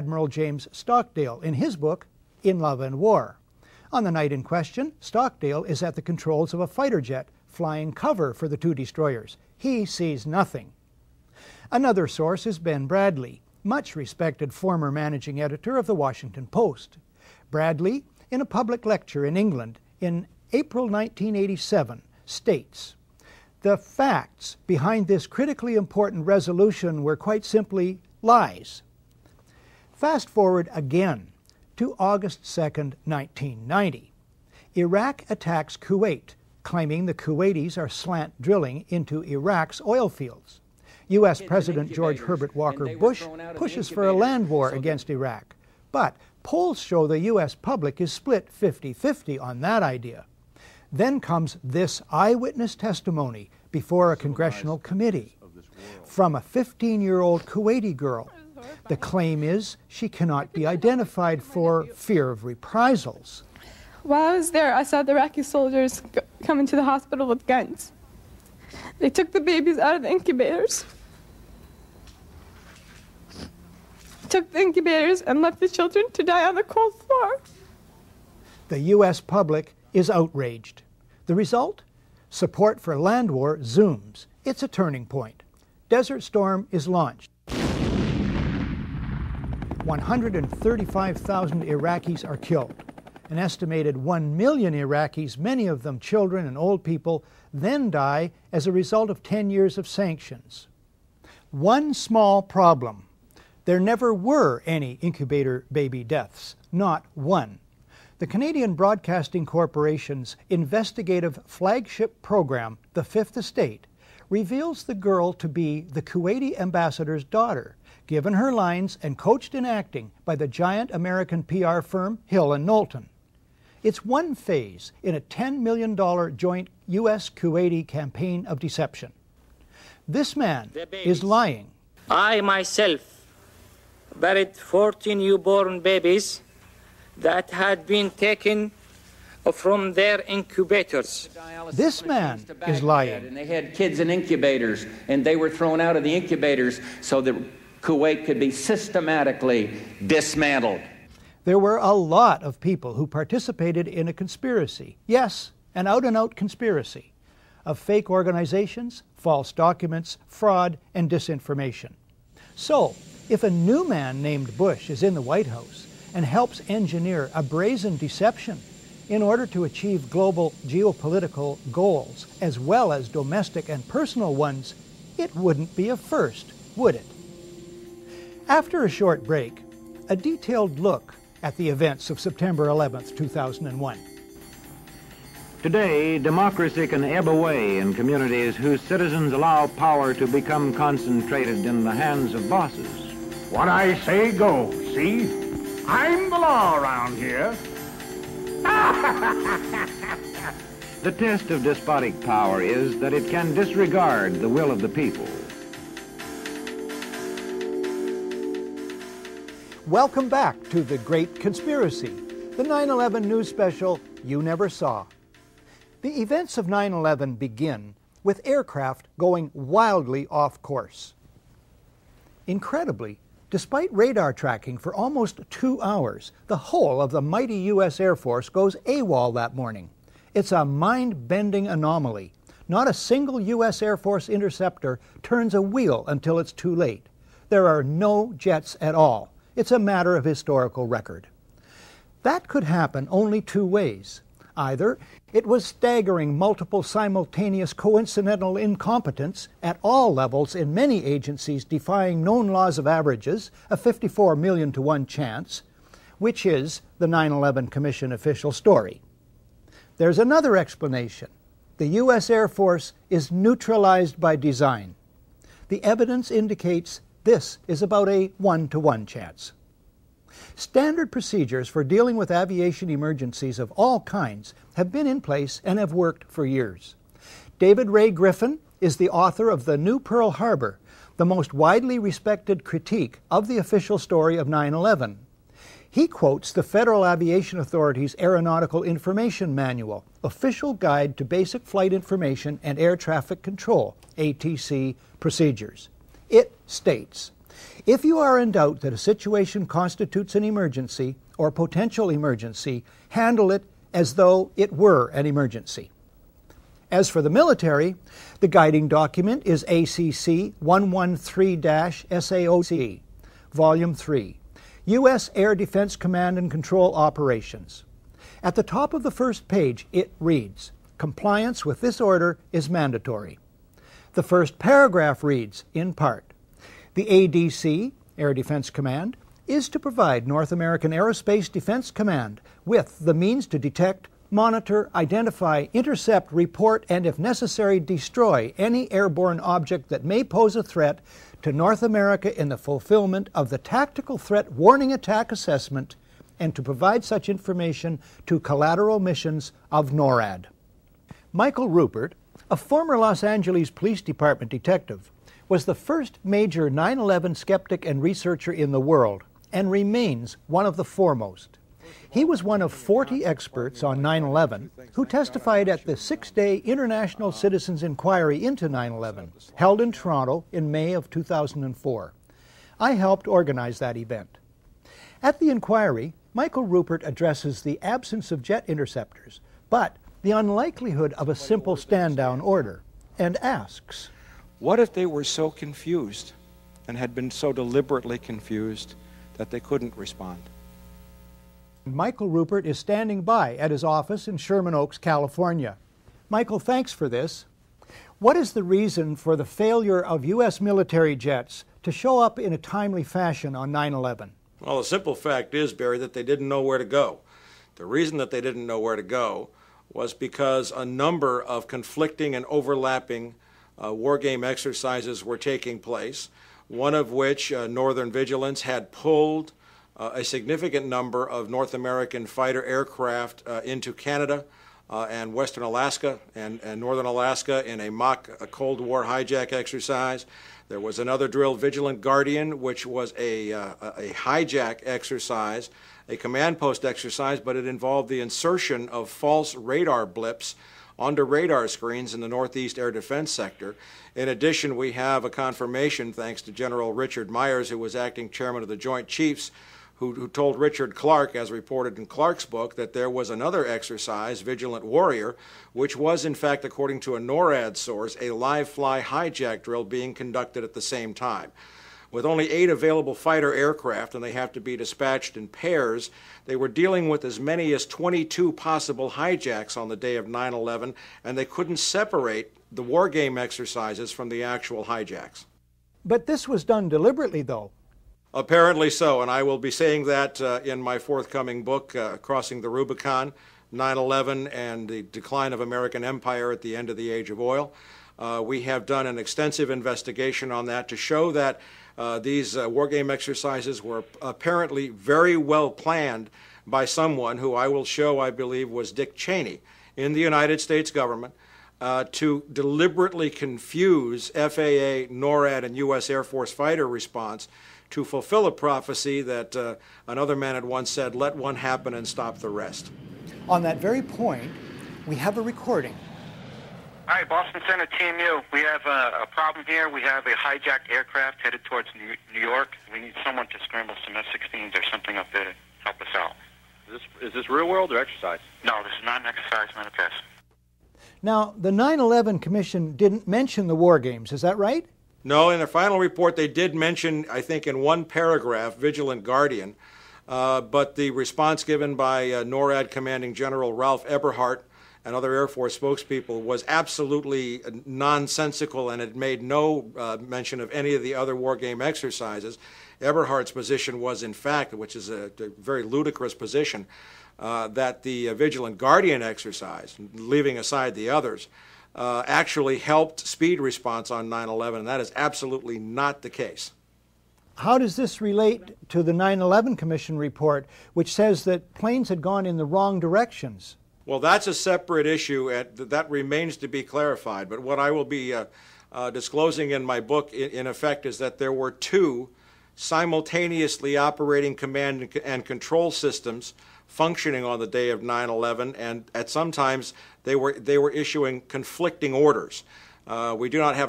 Admiral James Stockdale in his book, In Love and War. On the night in question, Stockdale is at the controls of a fighter jet flying cover for the two destroyers. He sees nothing. Another source is Ben Bradlee, much respected former managing editor of the Washington Post. Bradlee, in a public lecture in England in April 1987, states, "The facts behind this critically important resolution were quite simply lies." Fast forward again to August 2nd, 1990. Iraq attacks Kuwait, claiming the Kuwaitis are slant drilling into Iraq's oil fields. U.S. President George Herbert Walker Bush pushes for a land war against Iraq, but polls show the U.S. public is split 50-50 on that idea. Then comes this eyewitness testimony before a congressional committee from a 15-year-old Kuwaiti girl. The claim is she cannot be identified for fear of reprisals. While I was there, I saw the Iraqi soldiers come into the hospital with guns. They took the babies out of the incubators, and left the children to die on the cold floor. The U.S. public is outraged. The result? Support for land war zooms. It's a turning point. Desert Storm is launched. 135,000 Iraqis are killed. An estimated 1 million Iraqis, many of them children and old people, then die as a result of 10 years of sanctions. One small problem. There never were any incubator baby deaths, not one. The Canadian Broadcasting Corporation's investigative flagship program, The Fifth Estate, reveals the girl to be the Kuwaiti ambassador's daughter, given her lines and coached in acting by the giant American PR firm Hill & Knowlton. It's one phase in a $10 million joint U.S.-Kuwaiti campaign of deception. This man is lying. I myself buried 14 newborn babies that had been taken from their incubators. This man is lying. And they had kids in incubators, and they were thrown out of the incubators so that Kuwait could be systematically dismantled. There were a lot of people who participated in a conspiracy. Yes, an out-and-out conspiracy of fake organizations, false documents, fraud, and disinformation. So, if a new man named Bush is in the White House and helps engineer a brazen deception in order to achieve global geopolitical goals, as well as domestic and personal ones, it wouldn't be a first, would it? After a short break, a detailed look at the events of September 11th, 2001. Today, democracy can ebb away in communities whose citizens allow power to become concentrated in the hands of bosses. What I say goes, see? I'm the law around here. The test of despotic power is that it can disregard the will of the people. Welcome back to The Great Conspiracy, the 9/11 news special you never saw. The events of 9/11 begin with aircraft going wildly off course. Incredibly, despite radar tracking for almost 2 hours, the whole of the mighty U.S. Air Force goes AWOL that morning. It's a mind-bending anomaly. Not a single U.S. Air Force interceptor turns a wheel until it's too late. There are no jets at all. It's a matter of historical record. That could happen only two ways. Either it was staggering multiple simultaneous coincidental incompetence at all levels in many agencies defying known laws of averages, a 54 million to 1 chance, which is the 9/11 Commission official story. There's another explanation. The U.S. Air Force is neutralized by design. The evidence indicates this is about a 1-to-1 chance. Standard procedures for dealing with aviation emergencies of all kinds have been in place and have worked for years. David Ray Griffin is the author of The New Pearl Harbor, the most widely respected critique of the official story of 9/11. He quotes the Federal Aviation Authority's Aeronautical Information Manual, Official Guide to Basic Flight Information and Air Traffic Control, ATC, procedures. It states, If you are in doubt that a situation constitutes an emergency or potential emergency, handle it as though it were an emergency. As for the military, the guiding document is ACC 113-SAOC, Volume 3, U.S. Air Defense Command and Control Operations. At the top of the first page, it reads, "Compliance with this order is mandatory." The first paragraph reads, in part, "The ADC, Air Defense Command, is to provide North American Aerospace Defense Command with the means to detect, monitor, identify, intercept, report, and if necessary, destroy any airborne object that may pose a threat to North America in the fulfillment of the Tactical Threat Warning Attack Assessment and to provide such information to collateral missions of NORAD." Michael Rupert, a former Los Angeles Police Department detective, was the first major 9/11 skeptic and researcher in the world and remains one of the foremost. He was one of 40 experts on 9/11 who testified at the 6-day International Citizens Inquiry into 9/11, held in Toronto in May of 2004. I helped organize that event. At the inquiry, Michael Rupert addresses the absence of jet interceptors, but the unlikelihood of a simple stand-down order, and asks, what if they were so confused and had been so deliberately confused that they couldn't respond? Michael Rupert is standing by at his office in Sherman Oaks, California. Michael, thanks for this. What is the reason for the failure of U.S. military jets to show up in a timely fashion on 9/11? Well, the simple fact is, Barry, that they didn't know where to go. The reason that they didn't know where to go was because a number of conflicting and overlapping war game exercises were taking place, one of which, Northern Vigilance, had pulled a significant number of North American fighter aircraft into Canada and Western Alaska and Northern Alaska in a mock Cold War hijack exercise. There was another drill, Vigilant Guardian, which was a hijack exercise, a command post exercise, but it involved the insertion of false radar blips onto radar screens in the Northeast Air Defense Sector. In addition, we have a confirmation, thanks to General Richard Myers, who was acting chairman of the Joint Chiefs, who told Richard Clark, as reported in Clark's book, that there was another exercise, Vigilant Warrior, which was, in fact, according to a NORAD source, a live-fly hijack drill being conducted at the same time. With only 8 available fighter aircraft, and they have to be dispatched in pairs, they were dealing with as many as 22 possible hijacks on the day of 9/11, and they couldn't separate the war game exercises from the actual hijacks. But this was done deliberately, though. Apparently so, and I will be saying that in my forthcoming book, Crossing the Rubicon, 9/11 and the Decline of American Empire at the End of the Age of Oil. We have done an extensive investigation on that to show that these war game exercises were apparently very well planned by someone who I will show, I believe, was Dick Cheney in the United States government to deliberately confuse FAA, NORAD, and U.S. Air Force fighter response to fulfill a prophecy that another man had once said, "Let one happen and stop the rest." On that very point, we have a recording. Hi, Boston Center Team U. We have a problem here. We have a hijacked aircraft headed towards New York. We need someone to scramble some F-16s or something up there to help us out. Is this real world or exercise? No, this is not an exercise, not a test. Now, the 9/11 Commission didn't mention the war games, is that right? No, in their final report they did mention, I think in one paragraph, Vigilant Guardian, but the response given by NORAD Commanding General Ralph Eberhardt and other Air Force spokespeople was absolutely nonsensical, and it made no mention of any of the other war game exercises. Eberhardt's position was, in fact, which is a very ludicrous position, that the Vigilant Guardian exercise, leaving aside the others, actually helped speed response on 9/11, and that is absolutely not the case. How does this relate to the 9/11 Commission report, which says that planes had gone in the wrong directions? Well, that's a separate issue, and that remains to be clarified. But what I will be disclosing in my book, in effect, is that there were 2 simultaneously operating command and control systems functioning on the day of 9/11, and at sometimes they were issuing conflicting orders. We do not have